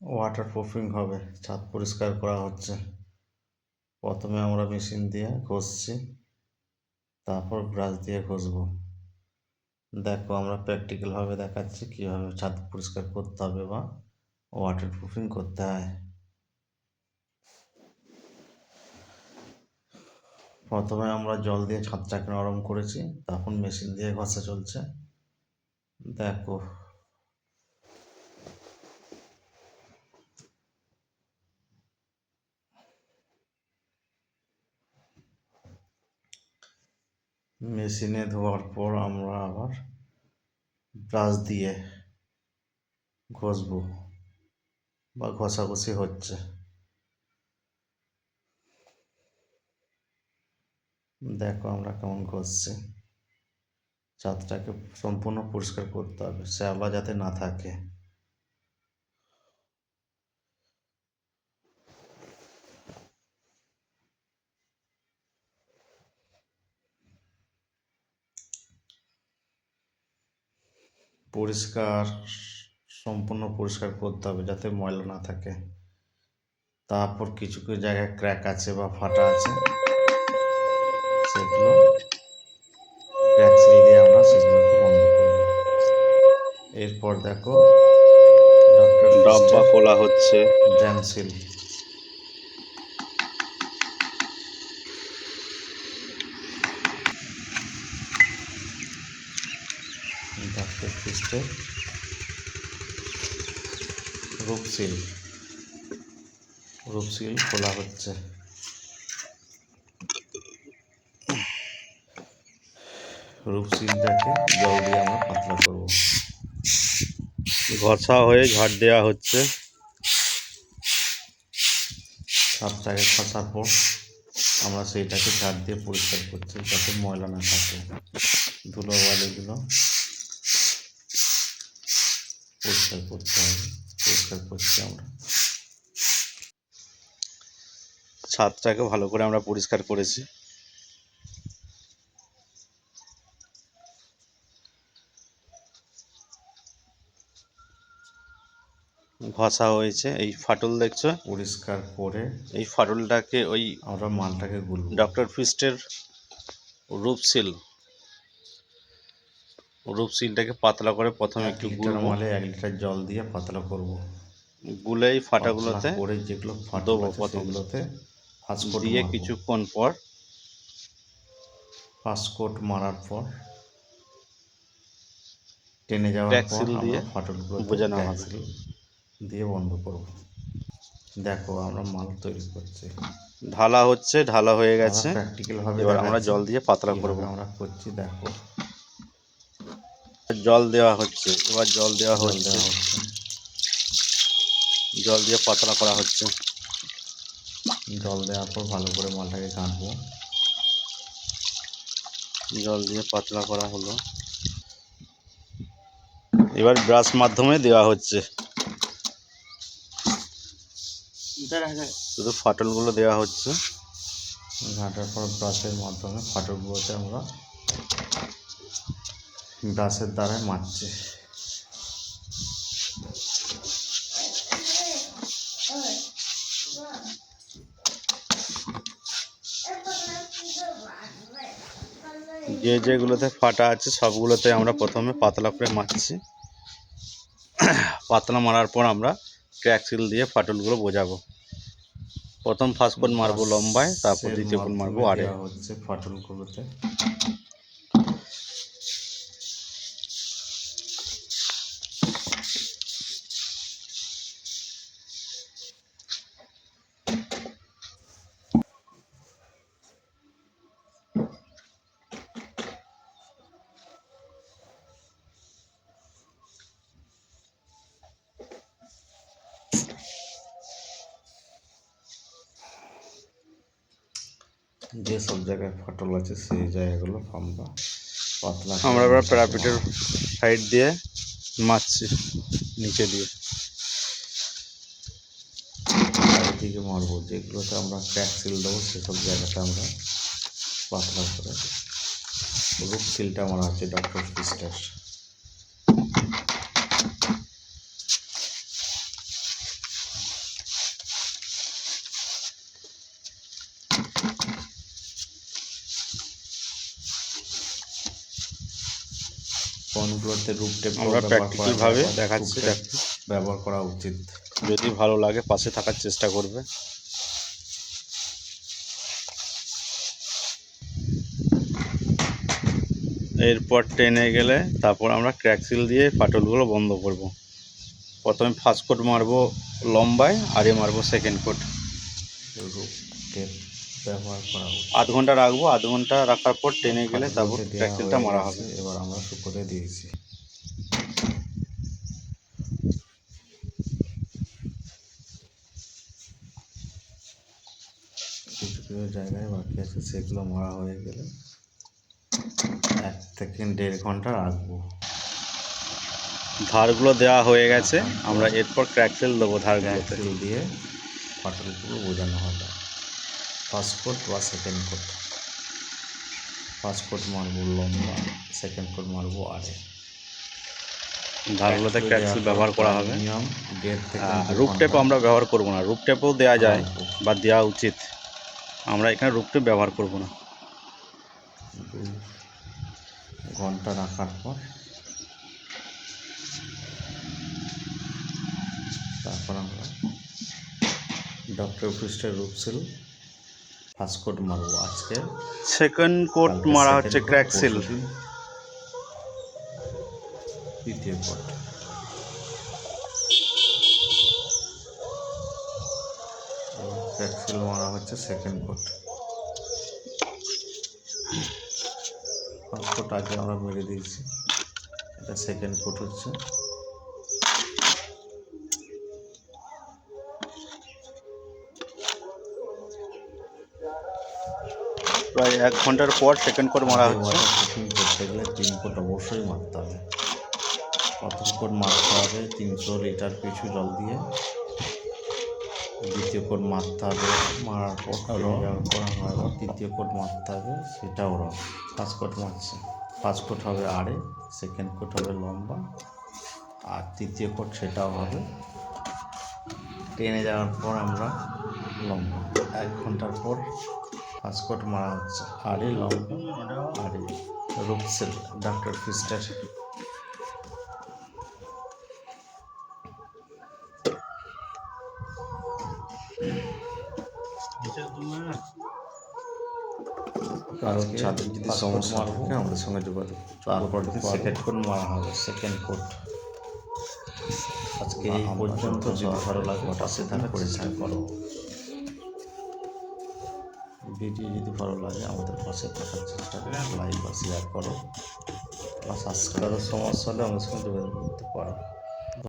Water proofing হবে, ছাদ পরিষ্কার করা হচ্ছে। প্রথমে আমরা মেশিন দিয়ে ঘষছি, তারপর ব্রাশ দিয়ে ঘষবো। দেখো আমরা প্র্যাকটিক্যালভাবে দেখাচ্ছি কীভাবে ছাদ পরিষ্কার করতে হবে বা ওয়াটার প্রুফিং করতে হয়। প্রথমে আমরা জল দিয়ে ছাদটাকে নরম করেছি, তখন মেশিন দিয়ে ঘষা চলছে। দেখো মেশিনে ধোয়ার পর আমরা আবার ব্রাশ দিয়ে ঘষবো বা ঘষাঘষি হচ্ছে। দেখো আমরা কেমন ঘষছি। ছাদটাকে সম্পূর্ণ পরিষ্কার করতে হবে, শ্যাওলা যাতে না থাকে। সম্পূর্ণ পরিষ্কার করতে হবে যাতে ময়লা না থাকে। তারপর কিছু কিছু জায়গায় ক্র্যাক আছে বা ফাটা আছে, সেগুলো ক্র্যাক সিল দিয়ে আমরা সেগুলোকে বন্ধ করব। এরপর দেখো ডাব্বা খোলা হচ্ছে। ড্যাম সিল, ডক্টর ফিস্টের রূপ সিল খোলা হচ্ছে। রূপ সিলটাকে জল দিয়ে আমরা পাতলা করব। ঘষা হয়ে ঝাড় দেওয়া হচ্ছে। ছাদটাকে ঘষার পর আমরা সেইটাকে ঝাড় দিয়ে পরিষ্কার করছি যাতে ময়লা না থাকে। ধুলো বালিগুলো পরিষ্কার করতে হবে, পরিষ্কার করছি আমরা। ছাদটাকে ভালো করে আমরা পরিষ্কার করেছি। ঘষা হয়েছে। এই ফাটল দেখছো, পরিষ্কার করে এই ফাটলটাকে ওই আমরা মালটাকে গুলব। ডক্টর ফিস্টের রূপ সিলটাকে পাতলা করে প্রথমে একটু গুলবো। 1 লিটার জল দিয়ে পাতলা করব। গুলেই ফাটাগুলোতে করে যেগুলো ফাটল দেবো আছে প্রথম, সেগুলোতে ফাস্টকোট দিয়ে মারব। কিছুক্ষণ পর ফাস্টকোট মারার পর টেনে যাওয়ার ক্র্যাক পর সিল দিয়ে আমরা ফাটলগুলোতে বোঝানো ক্র্যাক হবে। সিল দিয়ে বন্ধ করব। দেখো আমরা মাল তৈরি করছি, ঢালা হচ্ছে, ঢালা হয়ে গেছে। প্র্যাকটিক্যালভাবে এবার আমরা জল দিয়ে পাতলা করব। আমরা করছি। দেখো জল দেওয়া হচ্ছে, এবার জল দেওয়া হচ্ছে, জল দিয়ে পাতলা করা হচ্ছে। জল দেওয়ার পর ভালো করে মালটাকে ঘাঁটবো। জল দিয়ে পাতলা করা হলো। এবার ব্রাশ মাধ্যমে দেওয়া হচ্ছে। শুধু ফাটলগুলো দেওয়া হচ্ছে। ঘাঁটার পর ব্রাশের মাধ্যমে ফাটলগুলোতে আমরা ব্রাশের দ্বারাই মারছি। যেগুলোতে ফাটা আছে সবগুলোতে আমরা প্রথমে পাতলা করে মারছি। পাতলা মারার পর আমরা ক্র্যাক সিল দিয়ে ফাটলগুলো বোঝাবো। প্রথম ফার্স্ট কোট মারবো লম্বায়, তারপর দ্বিতীয় কোট মারবো আড়ে। হচ্ছে ফাটলগুলোতে। যেসব জায়গায় ফাটল আছে সেই জায়গাগুলো আমরা পাতলা আমরা এবার প্যারাপিটের সাইড দিয়ে মারছি, নিচে দিয়ে দিকে মারবো। যেগুলোতে আমরা ক্র্যাক সিল দেবো সেসব জায়গাতে আমরা পাতলা করে রূপ সিলটা মারা হচ্ছে ডক্টর ফিস্টের। দেওয়ানগুলোতে রূপ টেপ আমরা প্র্যাকটিক্যাল ভাবে দেখাচ্ছি, ব্যবহার করা উচিত। যদি ভালো লাগে পাশে থাকার চেষ্টা করবে। এরপর টেনে গেলে তারপর আমরা ক্র্যাক সিল দিয়ে ফাটলগুলো বন্ধ করব। প্রথমে ফার্স্ট কোট মারবো লম্বায়, আর মারবো সেকেন্ড কোট। রূপ টেপ ব্যবহার করা উচিত। আধ ঘন্টা রাখবো, আধ ঘন্টা রাখার পর টেনে গেলে তারপর ক্র্যাক সিলটা মারা হবে। এবার আমরা শুকোতে দিয়েছি। কিছু কিছু জায়গায় বাকি আছে, সেগুলো মারা হয়ে গেলে 1 থেকে 1.5 ঘন্টা রাখবো। ধারগুলো দেওয়া হয়ে গেছে, আমরা এরপর ক্র্যাক সিল দেবো ধারগুলোতে। ক্র্যাক সিল দিয়ে ফাটলগুলো বোঝানো হবে। ফার্স্ট কোট বা সেকেন্ড কোট। ফার্স্ট কোট মারবো লম্বা, সেকেন্ড কোট মারবো আড়ে। ধারগুলোতে ক্র্যাক সিল ব্যবহার করা হবে। 1.5 থেকে 2 রুপ টেপ আমরা ব্যবহার করব না, রুপ টেপও দেওয়া যায় বা দেওয়া উচিত, আমরা এখানে রুপ টেপ ব্যবহার করব না। 2 ঘন্টা রাখার পর তারপর আমরা ডক্টর খ্রিস্টের রূপ সিল ফার্স্ট কোট মারবো আজকে। সেকেন্ড কোট মারা হচ্ছে ক্র্যাক সিল। দ্বিতীয় কোট। ক্র্যাক সিল মারা হচ্ছে সেকেন্ড কোট। ফার্স্ট কোট আগে আমরা মেরে দিয়েছি, এটা সেকেন্ড কোট হচ্ছে। প্রায় 1 ঘন্টার পর সেকেন্ড কোট মারা হচ্ছে। করতে গেলে 3 কোট অবশ্যই মারতে হবে। প্রথম কোট মারতে হবে 300 লিটার পিছু জল দিয়ে। দ্বিতীয় কোট মারতে হবে, মারার পর তৃতীয় কোট মারতে হবে, সেটাও র। ফার্স্ট কোট মারছে, ফার্স্ট কোট হবে আড়ে, সেকেন্ড কোট হবে লম্বা, আর তৃতীয় কোট সেটাও হবে। টেনে যাওয়ার পর আমরা লম্বা। 1 ঘন্টার পর ফার্স্ট কোট মারা হচ্ছে আড়ে, লম্বা আড়ে। রূপ সিল ডক্টর খ্রিস্টের। কারণ যাদের যদি সমস্যা থাকে আমাদের সঙ্গে যোগাযোগ। তারপর সেকেন্ড কোট মারা হবে, সেকেন্ড কোট। আজকে এই পর্যন্ত। যদি ভালো লাগে পাশে থাকা পরিষ্কার করো। ভিডিও যদি ভালো লাগে আমাদের পাশে থাকার চেষ্টা করো, লাইক বা শেয়ার করো বা সাবস্ক্রাইবের সমস্যা হলে আমাদের সঙ্গে যোগাযোগ করতে পারো।